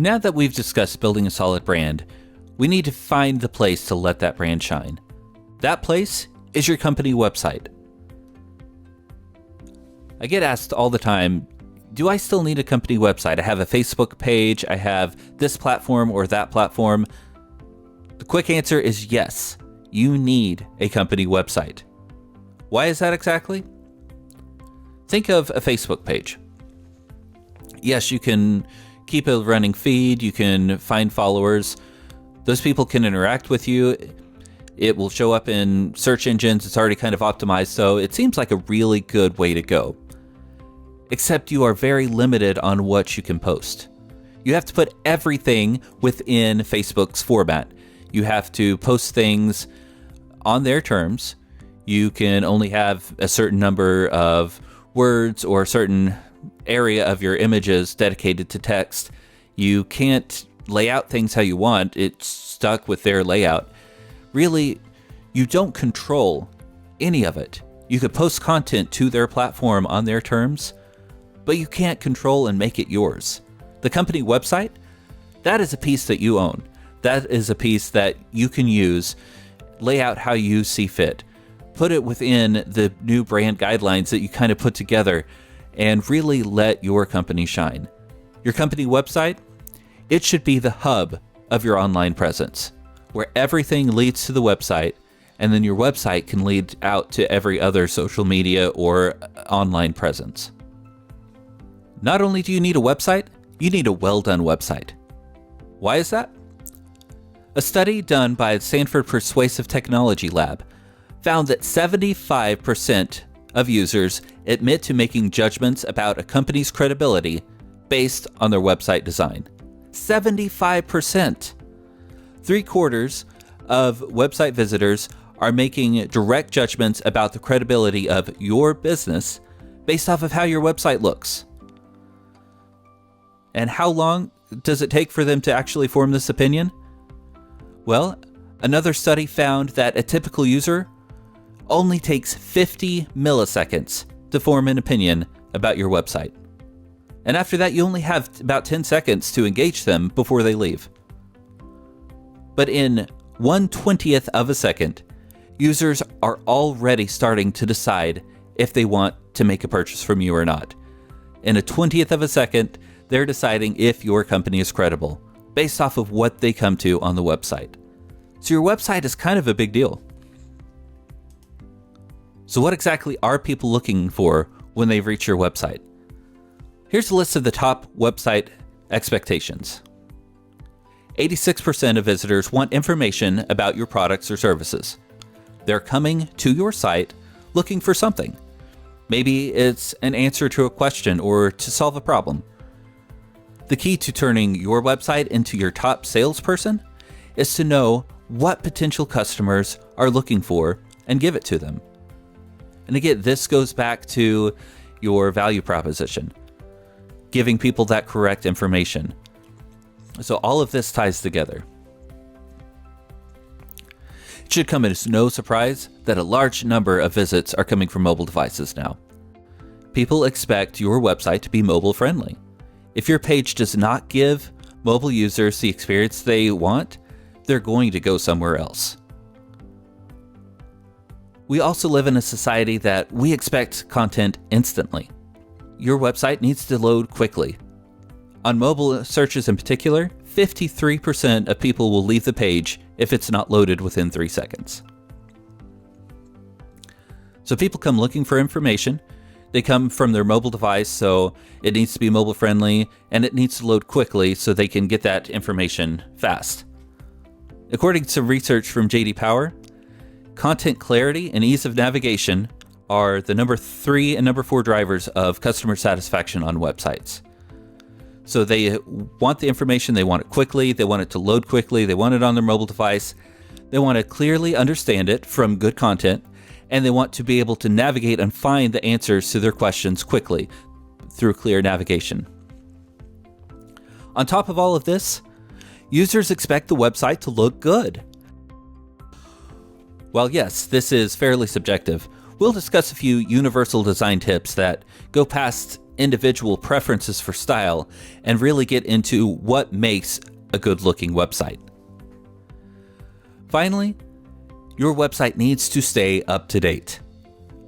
Now that we've discussed building a solid brand, we need to find the place to let that brand shine. That place is your company website. I get asked all the time, do I still need a company website? I have a Facebook page, I have this platform or that platform. The quick answer is yes, you need a company website. Why is that exactly? Think of a Facebook page. Yes, you can keep a running feed, you can find followers. Those people can interact with you. It will show up in search engines. It's already kind of optimized, so it seems like a really good way to go. Except you are very limited on what you can post. You have to put everything within Facebook's format. You have to post things on their terms. You can only have a certain number of words or a certain area of your images dedicated to text. You can't lay out things how you want. It's stuck with their layout. Really, you don't control any of it. You could post content to their platform on their terms, but you can't control and make it yours. The company website, that is a piece that you own. That is a piece that you can use, lay out how you see fit, put it within the new brand guidelines that you kind of put together, and really let your company shine. Your company website, it should be the hub of your online presence, where everything leads to the website, and then your website can lead out to every other social media or online presence. Not only do you need a website, you need a well-done website. Why is that? A study done by the Stanford Persuasive Technology Lab found that 75% of users admit to making judgments about a company's credibility based on their website design. 75%! 3/4 of website visitors are making direct judgments about the credibility of your business based off of how your website looks. And how long does it take for them to actually form this opinion? Well, another study found that a typical user only takes 50 milliseconds to form an opinion about your website. And after that, you only have about 10 seconds to engage them before they leave. But in 1/20th of a second, users are already starting to decide if they want to make a purchase from you or not. In a 20th of a second, they're deciding if your company is credible based off of what they come to on the website. So your website is kind of a big deal. So what exactly are people looking for when they reach your website? Here's a list of the top website expectations. 86% of visitors want information about your products or services. They're coming to your site looking for something. Maybe it's an answer to a question or to solve a problem. The key to turning your website into your top salesperson is to know what potential customers are looking for and give it to them. And again, this goes back to your value proposition, giving people that correct information. So all of this ties together. It should come as no surprise that a large number of visits are coming from mobile devices now. People expect your website to be mobile friendly. If your page does not give mobile users the experience they want, they're going to go somewhere else. We also live in a society that we expect content instantly. Your website needs to load quickly. On mobile searches in particular, 53% of people will leave the page if it's not loaded within 3 seconds. So people come looking for information. They come from their mobile device, so it needs to be mobile friendly, and it needs to load quickly so they can get that information fast. According to research from JD Power, content clarity and ease of navigation are the number 3 and number 4 drivers of customer satisfaction on websites. So they want the information, they want it quickly, they want it to load quickly, they want it on their mobile device, they want to clearly understand it from good content, and they want to be able to navigate and find the answers to their questions quickly through clear navigation. On top of all of this, users expect the website to look good. While yes, this is fairly subjective, we'll discuss a few universal design tips that go past individual preferences for style and really get into what makes a good looking website. Finally, your website needs to stay up to date.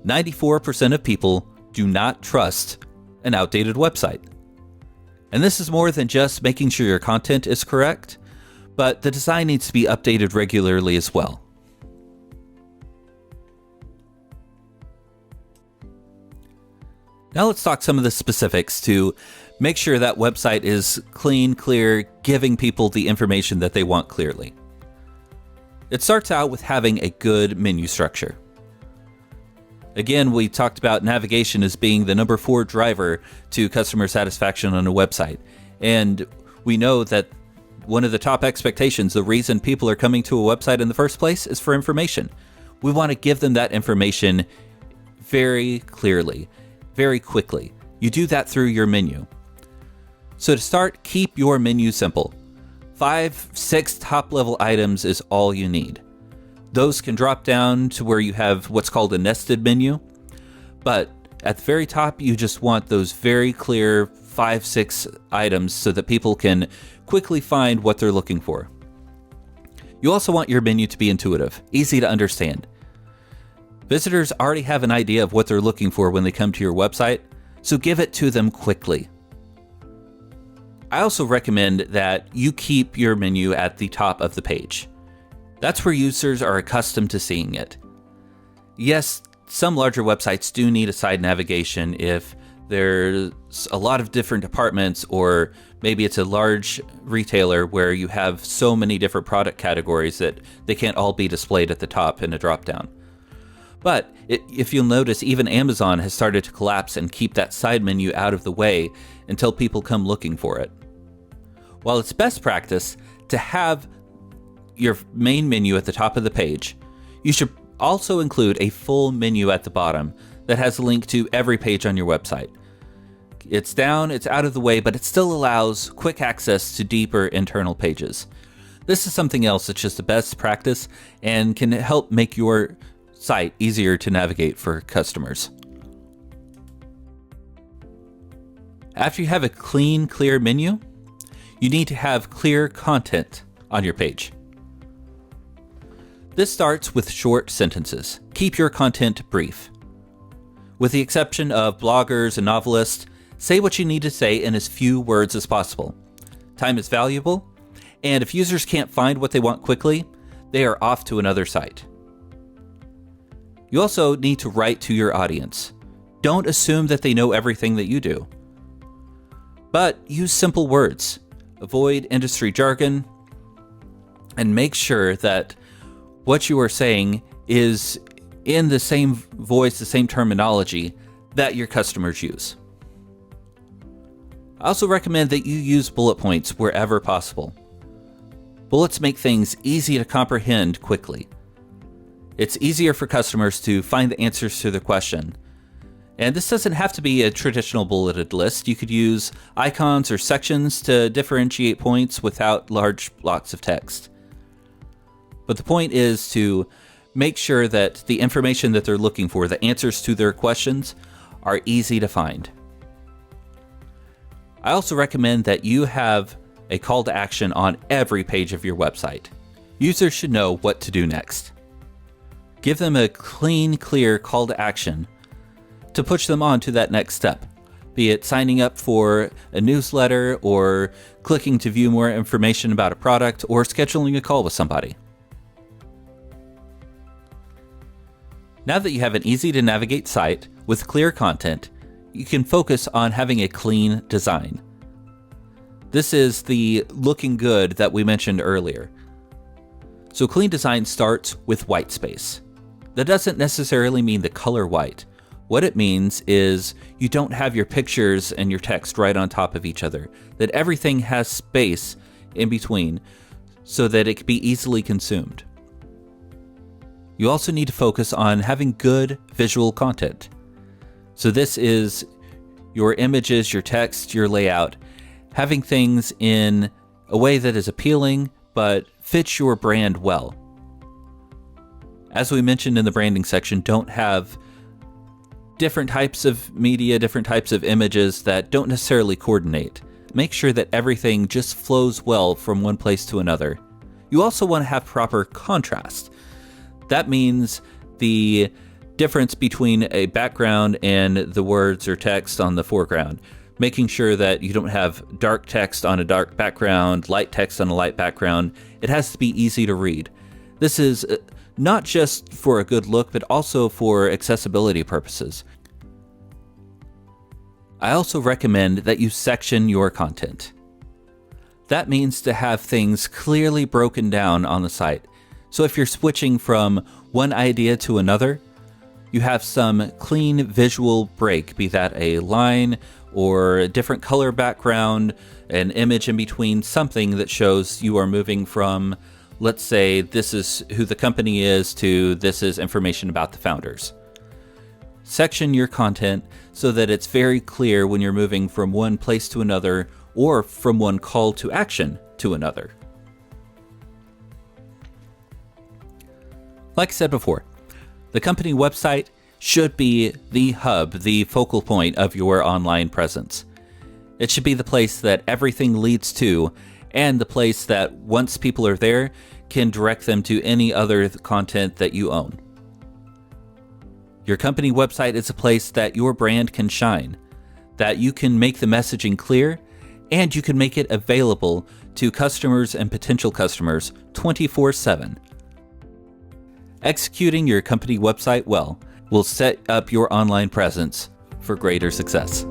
94% of people do not trust an outdated website. And this is more than just making sure your content is correct, but the design needs to be updated regularly as well. Now let's talk some of the specifics to make sure that website is clean, clear, giving people the information that they want clearly. It starts out with having a good menu structure. Again, we talked about navigation as being the number 4 driver to customer satisfaction on a website. And we know that one of the top expectations, the reason people are coming to a website in the first place, is for information. We want to give them that information very clearly, very quickly. You do that through your menu. So to start, keep your menu simple. 5-6 top-level items is all you need. Those can drop down to where you have what's called a nested menu, but at the very top, you just want those very clear 5-6 items so that people can quickly find what they're looking for. You also want your menu to be intuitive, easy to understand. Visitors already have an idea of what they're looking for when they come to your website, so give it to them quickly. I also recommend that you keep your menu at the top of the page. That's where users are accustomed to seeing it. Yes, some larger websites do need a side navigation if there's a lot of different departments, or maybe it's a large retailer where you have so many different product categories that they can't all be displayed at the top in a drop-down. But if you'll notice, even Amazon has started to collapse and keep that side menu out of the way until people come looking for it. While it's best practice to have your main menu at the top of the page, you should also include a full menu at the bottom that has a link to every page on your website. It's down, it's out of the way, but it still allows quick access to deeper internal pages. This is something else that's just the best practice and can help make your site easier to navigate for customers. After you have a clean, clear menu, you need to have clear content on your page. This starts with short sentences. Keep your content brief. With the exception of bloggers and novelists, say what you need to say in as few words as possible. Time is valuable, and if users can't find what they want quickly, they are off to another site. You also need to write to your audience. Don't assume that they know everything that you do. But use simple words. Avoid industry jargon, and make sure that what you are saying is in the same voice, the same terminology that your customers use. I also recommend that you use bullet points wherever possible. Bullets make things easy to comprehend quickly. It's easier for customers to find the answers to their question. And this doesn't have to be a traditional bulleted list. You could use icons or sections to differentiate points without large blocks of text. But the point is to make sure that the information that they're looking for, the answers to their questions, are easy to find. I also recommend that you have a call to action on every page of your website. Users should know what to do next. Give them a clean, clear call to action to push them on to that next step, be it signing up for a newsletter or clicking to view more information about a product or scheduling a call with somebody. Now that you have an easy to navigate site with clear content, you can focus on having a clean design. This is the looking good that we mentioned earlier. So clean design starts with white space. That doesn't necessarily mean the color white. What it means is you don't have your pictures and your text right on top of each other, that everything has space in between so that it can be easily consumed. You also need to focus on having good visual content. So this is your images, your text, your layout, having things in a way that is appealing but fits your brand well. As we mentioned in the branding section, don't have different types of media, different types of images that don't necessarily coordinate. Make sure that everything just flows well from one place to another. You also want to have proper contrast. That means the difference between a background and the words or text on the foreground. Making sure that you don't have dark text on a dark background, light text on a light background. It has to be easy to read. This is not just for a good look, but also for accessibility purposes. I also recommend that you section your content. That means to have things clearly broken down on the site. So if you're switching from one idea to another, you have some clean visual break, be that a line or a different color background, an image in between, something that shows you are moving from, let's say, this is who the company is to this is information about the founders. Section your content so that it's very clear when you're moving from one place to another or from one call to action to another. Like I said before, the company website should be the hub, the focal point of your online presence. It should be the place that everything leads to, and the place that once people are there, can direct them to any other content that you own. Your company website is a place that your brand can shine, that you can make the messaging clear, and you can make it available to customers and potential customers 24/7. Executing your company website well will set up your online presence for greater success.